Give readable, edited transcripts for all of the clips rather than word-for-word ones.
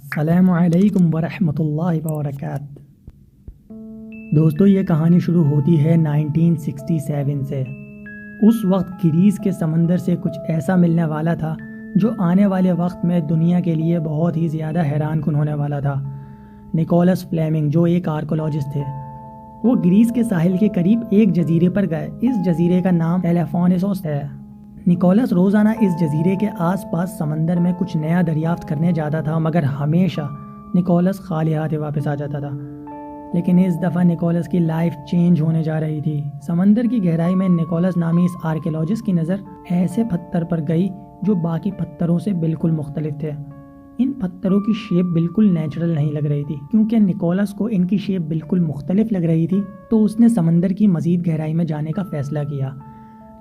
السلام علیکم ورحمۃ اللہ وبرکاتہ۔ دوستو، یہ کہانی شروع ہوتی ہے 1967 سے۔ اس وقت گریس کے سمندر سے کچھ ایسا ملنے والا تھا جو آنے والے وقت میں دنیا کے لیے بہت ہی زیادہ حیران کن ہونے والا تھا۔ نکولس فلیمنگ، جو ایک آرکولوجسٹ تھے، وہ گریس کے ساحل کے قریب ایک جزیرے پر گئے۔ اس جزیرے کا نام ایلیفونیسوس ہے۔ نکولس روزانہ اس جزیرے کے آس پاس سمندر میں کچھ نیا دریافت کرنے جاتا تھا، مگر ہمیشہ نکولس خالی ہاتھ واپس آ جاتا تھا۔ لیکن اس دفعہ نکولس کی لائف چینج ہونے جا رہی تھی۔ سمندر کی گہرائی میں نکولس نامی اس آرکیولوجسٹ کی نظر ایسے پتھر پر گئی جو باقی پتھروں سے بالکل مختلف تھے۔ ان پتھروں کی شیپ بالکل نیچرل نہیں لگ رہی تھی۔ کیونکہ نکولس کو ان کی شیپ بالکل مختلف لگ رہی تھی تو اس نے سمندر کی مزید گہرائی میں جانے کا فیصلہ کیا۔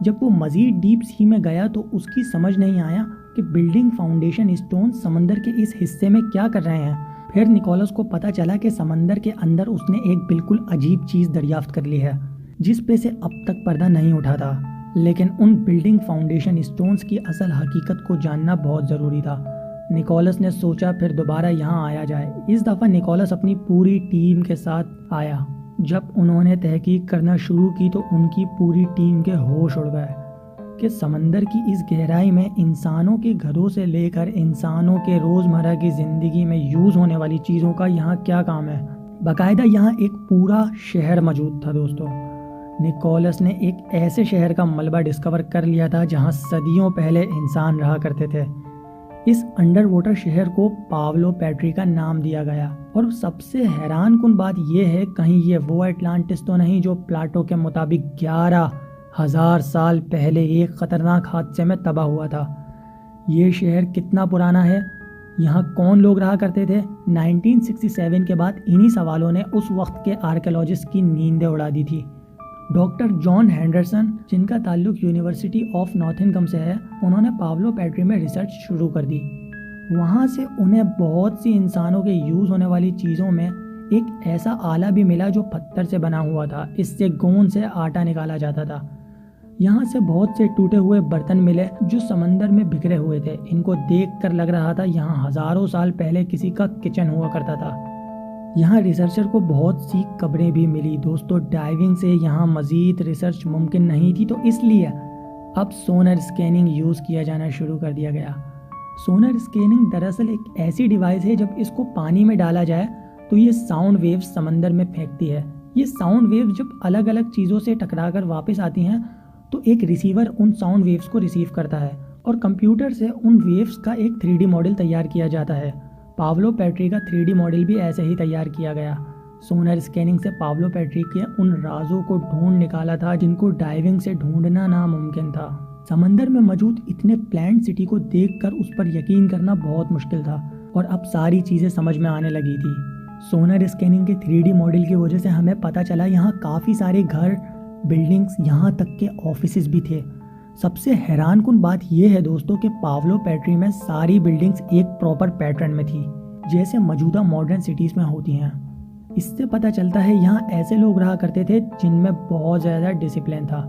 جب وہ مزید ڈیپ سی میں گیا تو اس کی سمجھ نہیں آیا کہ بلڈنگ فاؤنڈیشن اسٹون سمندر کے اس حصے میں کیا کر رہے ہیں۔ پھر نکولس کو پتہ چلا کہ سمندر کے اندر اس نے ایک بالکل عجیب چیز دریافت کر لی ہے جس پہ سے اب تک پردہ نہیں اٹھا تھا۔ لیکن ان بلڈنگ فاؤنڈیشن اسٹونز کی اصل حقیقت کو جاننا بہت ضروری تھا۔ نکولس نے سوچا پھر دوبارہ یہاں آیا جائے۔ اس دفعہ نکولس اپنی پوری ٹیم کے ساتھ آیا۔ جب انہوں نے تحقیق کرنا شروع کی تو ان کی پوری ٹیم کے ہوش اڑ گئے کہ سمندر کی اس گہرائی میں انسانوں کے گھروں سے لے کر انسانوں کے روزمرہ کی زندگی میں یوز ہونے والی چیزوں کا یہاں کیا کام ہے۔ باقاعدہ یہاں ایک پورا شہر موجود تھا۔ دوستو، نکولس نے ایک ایسے شہر کا ملبہ ڈسکور کر لیا تھا جہاں صدیوں پہلے انسان رہا کرتے تھے۔ اس انڈر واٹر شہر کو پاولو پیٹری کا نام دیا گیا، اور سب سے حیران کن بات یہ ہے کہیں یہ وہ اٹلانٹس تو نہیں جو پلاٹو کے مطابق 11,000 سال پہلے ایک خطرناک حادثے میں تباہ ہوا تھا۔ یہ شہر کتنا پرانا ہے، یہاں کون لوگ رہا کرتے تھے؟ 1967 کے بعد انہی سوالوں نے اس وقت کے آرکیولوجسٹ کی نیندیں اڑا دی تھی۔ ڈاکٹر جان ہینڈرسن، جن کا تعلق یونیورسٹی آف نوتھنگہم سے ہے، انہوں نے پاولو پیٹری میں ریسرچ شروع کر دی۔ وہاں سے انہیں بہت سی انسانوں کے یوز ہونے والی چیزوں میں ایک ایسا آلہ بھی ملا جو پتھر سے بنا ہوا تھا۔ اس سے گوند سے آٹا نکالا جاتا تھا۔ یہاں سے بہت سے ٹوٹے ہوئے برتن ملے جو سمندر میں بکھرے ہوئے تھے۔ ان کو دیکھ کر لگ رہا تھا یہاں ہزاروں سال پہلے کسی کا کچن ہوا کرتا تھا۔ یہاں ریسرچر کو بہت سی قبریں بھی ملی۔ دوستو، ڈائیونگ سے یہاں مزید ریسرچ ممکن نہیں تھی، تو اس لیے اب سونر اسکیننگ یوز کیا جانا شروع کر دیا گیا۔ سونر اسکیننگ دراصل ایک ایسی ڈیوائس ہے، جب اس کو پانی میں ڈالا جائے تو یہ ساؤنڈ ویوز سمندر میں پھینکتی ہے۔ یہ ساؤنڈ ویوز جب الگ الگ چیزوں سے ٹکرا کر واپس آتی ہیں تو ایک ریسیور ان ساؤنڈ ویوز کو ریسیو کرتا ہے، اور کمپیوٹر سے ان ویوز کا ایک 3D ماڈل تیار کیا جاتا ہے۔ پاولو پیٹری کا 3D ماڈل بھی ایسے ہی تیار کیا گیا۔ سونر اسکیننگ سے پاولو پیٹری کے ان رازوں کو ڈھونڈ نکالا تھا جن کو ڈائیونگ سے ڈھونڈنا ناممکن تھا۔ سمندر میں موجود اتنے پلانٹ سٹی کو دیکھ کر اس پر یقین کرنا بہت مشکل تھا، اور اب ساری چیزیں سمجھ میں آنے لگی تھی۔ سونر اسکیننگ کے 3D ماڈل کی وجہ سے ہمیں پتہ چلا یہاں کافی سارے گھر، بلڈنگز، یہاں تک کہ آفیسز بھی تھے۔ سب سے حیران کن بات یہ ہے دوستو کہ پاولو پیٹری میں ساری بلڈنگز ایک پراپر پیٹرن میں تھی، جیسے موجودہ ماڈرن سٹیز میں ہوتی ہیں۔ اس سے پتہ چلتا ہے یہاں ایسے لوگ رہا کرتے تھے جن میں بہت زیادہ ڈسپلن تھا۔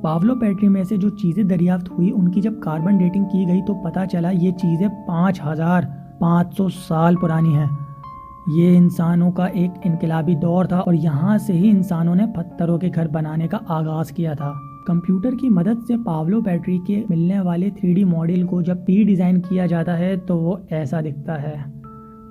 پاولو پیٹری میں سے جو چیزیں دریافت ہوئی ان کی جب کاربن ڈیٹنگ کی گئی تو پتہ چلا یہ چیزیں 5,500 سال پرانی ہیں۔ یہ انسانوں کا ایک انقلابی دور تھا، اور یہاں سے ہی انسانوں نے پتھروں کے گھر بنانے کا آغاز کیا تھا۔ کمپیوٹر کی مدد سے پاولو پیٹری کے ملنے والے 3D ماڈل کو جب ری ڈیزائن کیا جاتا ہے تو وہ ایسا دکھتا ہے۔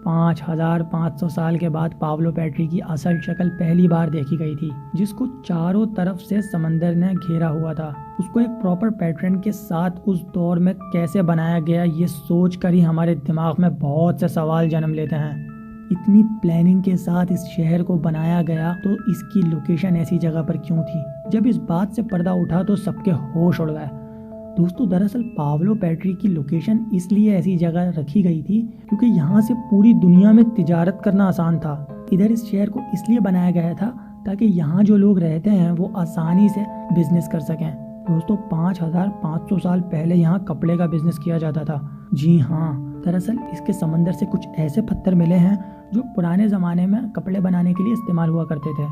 5,500 سال کے بعد پاولو پیٹری کی اصل شکل پہلی بار دیکھی گئی تھی، جس کو چاروں طرف سے سمندر نے گھیرا ہوا تھا۔ اس کو ایک پراپر پیٹرن کے ساتھ اس دور میں کیسے بنایا گیا، یہ سوچ کر ہی ہمارے دماغ میں بہت سے سوال جنم لیتے ہیں۔ اتنی پلاننگ کے ساتھ اس شہر کو بنایا گیا تو اس کی لوکیشن ایسی جگہ پر کیوں تھی؟ جب اس بات سے پردہ اٹھا تو سب کے ہوش اڑ گئے۔ دوستو، دراصل پاولو پیٹری کی لوکیشن اس لیے ایسی جگہ رکھی گئی تھی کیونکہ یہاں سے پوری دنیا میں تجارت کرنا آسان تھا۔ ادھر اس شہر کو اس لیے بنایا گیا تھا تاکہ یہاں جو لوگ رہتے ہیں وہ آسانی سے بزنس کر سکیں۔ دوستو، 5,500 سال پہلے یہاں کپڑے کا بزنس کیا جاتا تھا۔ جی ہاں، دراصل اس کے سمندر سے کچھ ایسے پتھر ملے ہیں جو پرانے زمانے میں کپڑے بنانے کے لیے استعمال ہوا کرتے تھے۔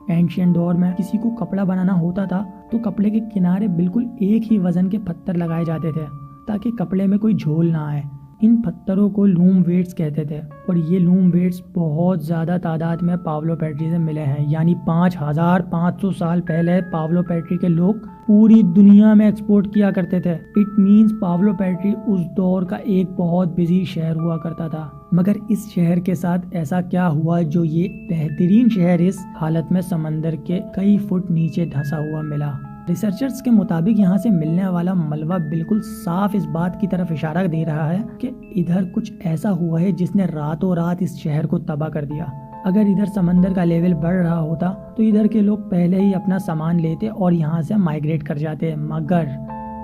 اینشین دور میں کسی کو کپڑا بنانا ہوتا تھا تو کپڑے کے کنارے بالکل ایک ہی وزن کے پتھر لگائے جاتے تھے تاکہ کپڑے میں کوئی جھول نہ آئے۔ ان پتھروں کو لوم ویٹس کہتے تھے اور یہ لوم ویٹس بہت زیادہ تعداد میں پاولو پیٹری سے ملے ہیں، یعنی 5500 سال پہلے پاولو پیٹری کے لوگ پوری دنیا میں ایکسپورٹ کیا کرتے تھے۔ اٹ مینز پاولو پیٹری اس دور کا ایک بہت بزی شہر ہوا کرتا تھا، مگر اس شہر کے ساتھ ایسا کیا ہوا جو یہ بہترین شہر اس حالت میں سمندر کے کئی فٹ نیچے دھنسا ہوا ملا؟ ریسرچرز کے مطابق یہاں سے ملنے والا ملبہ بالکل صاف اس بات کی طرف اشارہ دے رہا ہے کہ ادھر کچھ ایسا ہوا ہے جس نے راتوں رات اس شہر کو تباہ کر دیا۔ اگر ادھر سمندر کا لیول بڑھ رہا ہوتا تو ادھر کے لوگ پہلے ہی اپنا سامان لیتے اور یہاں سے مائیگریٹ کر جاتے، مگر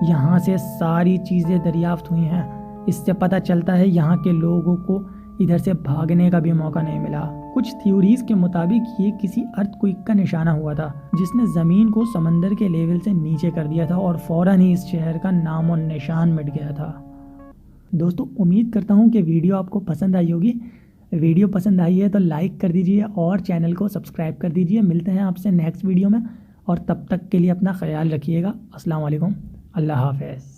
یہاں سے ساری چیزیں دریافت ہوئی ہیں۔ اس سے پتہ چلتا ہے یہاں کے لوگوں کو ادھر سے بھاگنے کا بھی موقع نہیں ملا۔ کچھ تھیوریز کے مطابق یہ کسی ارتھ کوئک کا نشانہ ہوا تھا جس نے زمین کو سمندر کے لیول سے نیچے کر دیا تھا اور فوراً ہی اس شہر کا نام و نشان مٹ گیا تھا۔ دوستو، امید کرتا ہوں کہ ویڈیو آپ کو پسند آئی ہوگی۔ ویڈیو پسند آئی ہے تو لائک کر دیجئے اور چینل کو سبسکرائب کر دیجئے۔ ملتے ہیں آپ سے نیکسٹ ویڈیو میں، اور تب تک کے لیے اپنا خیال رکھیے گا۔ السلام علیکم، اللہ حافظ۔